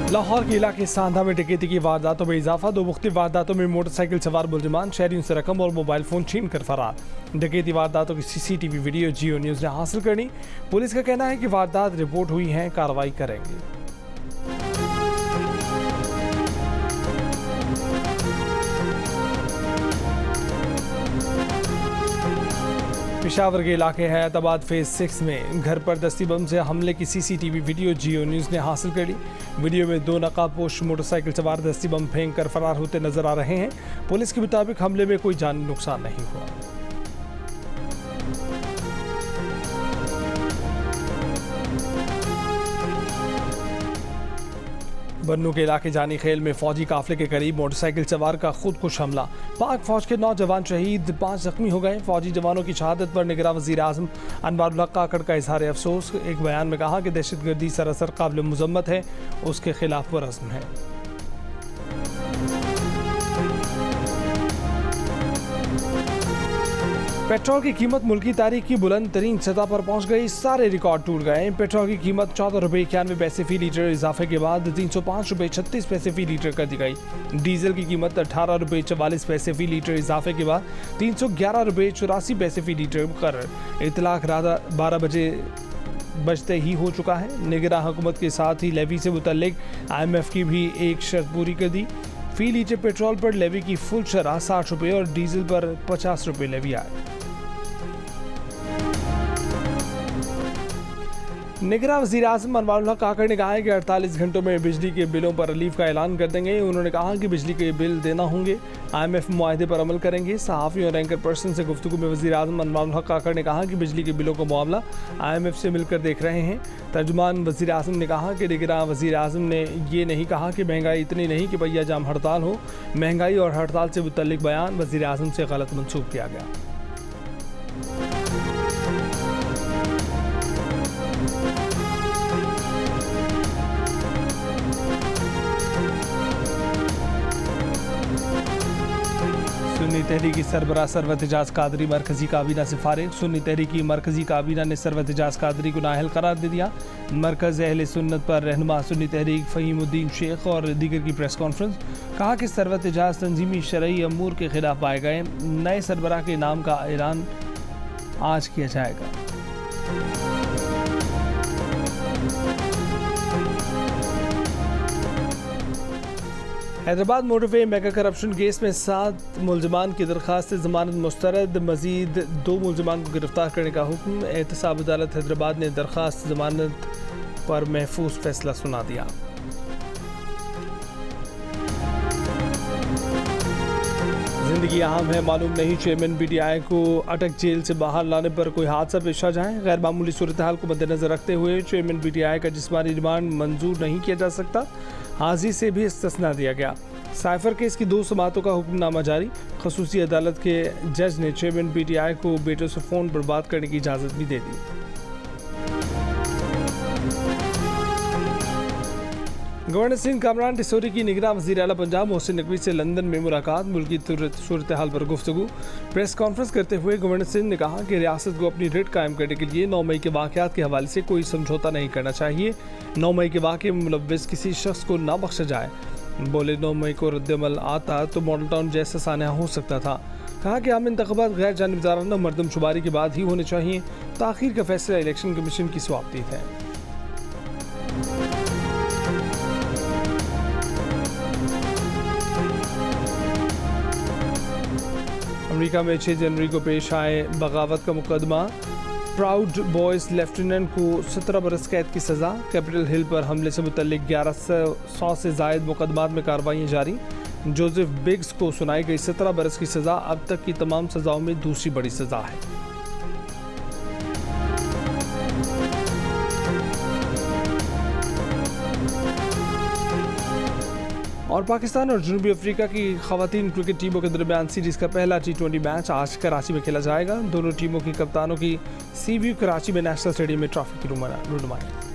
लाहौर के इलाके सांधा में डकैती की वारदातों में इजाफा। 2 मुख्तलिफ वारदातों में मोटरसाइकिल सवार मुलजिमान शहरियों से रकम और मोबाइल फ़ोन छीन कर फरार। डकैती वारदातों की CCTV वीडियो जियो न्यूज़ ने हासिल करनी। पुलिस का कहना है कि वारदात रिपोर्ट हुई हैं, कार्रवाई करेंगे। पेशावर के इलाके हैदराबाद फेज 6 में घर पर दस्ती बम से हमले की CCTV वीडियो जियो न्यूज़ ने हासिल कर ली। वीडियो में 2 नकाबपोश मोटरसाइकिल सवार दस्ती बम फेंक कर फरार होते नजर आ रहे हैं। पुलिस के मुताबिक हमले में कोई जानी नुकसान नहीं हुआ। बन्नू के इलाके जानी खेल में फौजी काफिले के करीब मोटरसाइकिल सवार का खुदकुश हमला। पाक फौज के 9 जवान शहीद, 5 जख्मी हो गए। फौजी जवानों की शहादत पर निगरां वज़ीर आज़म अनवारुल हक काकड़ का इजहार अफसोस। एक बयान में कहा कि दहशतगर्दी सरासर काबिल मुज़म्मत है, उसके खिलाफ पुरज़्म है। पेट्रोल की कीमत मुल्की तारीख की बुलंद तरीन सतह पर पहुंच गई। सारे रिकॉर्ड टूट गए। पेट्रोल की कीमत 14 रुपये 91 पैसे फी लीटर इजाफे के बाद 305 रुपये 36 पैसे फी लीटर कर दी गई। डीजल की कीमत 18 रुपये 44 पैसे फी लीटर इजाफे के बाद 311 रुपये 84 पैसे फी लीटर मुकर्रर। इतलाक रात 12 बजते ही हो चुका है। निगरां हुकूमत के साथ ही लेवी से मुतल्लिक IMF की भी एक शर्त पूरी कर दी। फी लीटर पेट्रोल पर लेवी की फुल शरह 60 रुपये और डीजल पर 50 रुपये लेवी आए। निगरां वज़ीर आज़म अनवारुल हक काकड़ ने कहा है कि 48 घंटों में बिजली के बिलों पर रिलीफ का ऐलान कर देंगे। उन्होंने कहा कि बिजली के बिल देना होंगे, IMF मुआहदे पर अमल करेंगे। सहाफ़ियों और एंकर पर्सन से गुफ्तगू में वज़ीर आज़म अनवारुल हक काकड़ ने कहा कि बिजली के बिलों का मामला IMF से मिलकर देख रहे हैं। तर्जुमान वज़ीर आज़म ने कहा कि निगरां वज़ीर आज़म ने ये नहीं कहा कि महंगाई इतनी नहीं कि पहिया जाम हड़ताल हो। महंगाई और हड़ताल से मुतल्लिक बयान वज़ीर आज़म से गलत मंसूब किया गया। सुन्नी तहरीकी सरबराह सरवत एजाज कादरी मरकजी काबीना से फारिग। सुन्नी तहरीकी मरकजी काबीना ने सरवत एजाज कादरी को नाअहल करार दे दिया। मरकज़ अहले सुन्नत पर रहनुमा सुन्नी तहरीक फ़हीमुद्दीन शेख और दीगर की प्रेस कॉन्फ्रेंस। कहा कि सरवत एजाज तंजीमी शरई अमूर के खिलाफ पाए गए। नए सरबराह के नाम का ऐलान आज किया जाएगा। Hyderabad motorway mega corruption case में 7 मुलजमान की दरख्वास्त से ज़मानत मुस्तरद। मजीद 2 मुलजमान को गिरफ्तार करने का हुक्म। एहतसाब अदालत हैदराबाद ने दरख्वास्त ज़मानत पर महफूज फैसला सुना दिया। जिंदगी अहम है, मालूम नहीं चेयरमैन PTI को अटक जेल से बाहर लाने पर कोई हादसा पेश आ जाए। गैर मामूली सूरत हाल को मद्देनजर रखते हुए चेयरमैन PTI का जिस्मानी रिमांड मंजूर नहीं किया जा सकता। हाजिर से भी इस्तिस्ना दिया गया। साइफर केस की 2 समातों का हुक्मनामा जारी। खसूसी अदालत के जज ने चेयरमैन PTI को बेटों से फ़ोन पर बात करने की इजाज़त भी दे दी। गवर्नर सिंह कामरान डिसोरी की निगरां वज़ीर आला पंजाब मोहसिन नकवी से लंदन में मुलाकात। मुल्की सूरत हाल पर गुफ्तगू। प्रेस कॉन्फ्रेंस करते हुए गवर्नर सिंह ने कहा कि रियासत को अपनी रिट कायम करने के लिए 9 मई के वाक़यात के हवाले से कोई समझौता नहीं करना चाहिए। 9 मई के वाक़े में मुलव्विस किसी शख्स को ना बख्शा जाए। बोले 9 मई को रद्दअमल आता तो मॉडल टाउन जैसा सान्या हो सकता था। कहा कि आम इंतख़ाबात गैर जानिबदाराना मरदमशुमारी के बाद ही होने चाहिए। ताख़ीर का फैसला इलेक्शन कमीशन की सवाबदीद है। अमेरिका में 6 जनवरी को पेश आए बगावत का मुकदमा। प्राउड बॉयज़ लेफ्टिनेंट को 17 बरस कैद की सज़ा। कैपिटल हिल पर हमले से मुतल्लिक 1100 से ज़ायद मुकदमात में कार्रवाइयाँ जारी। जोसेफ बिग्स को सुनाई गई 17 बरस की सज़ा अब तक की तमाम सज़ाओं में दूसरी बड़ी सज़ा है। और पाकिस्तान और जनूबी अफ्रीका की ख़वातीन क्रिकेट टीमों के दरमियान सीरीज़ का पहला T20 मैच आज कराची में खेला जाएगा। दोनों टीमों की कप्तानों की सी व्यू कराची में नेशनल स्टेडियम में ट्रॉफी की रुनुमाई।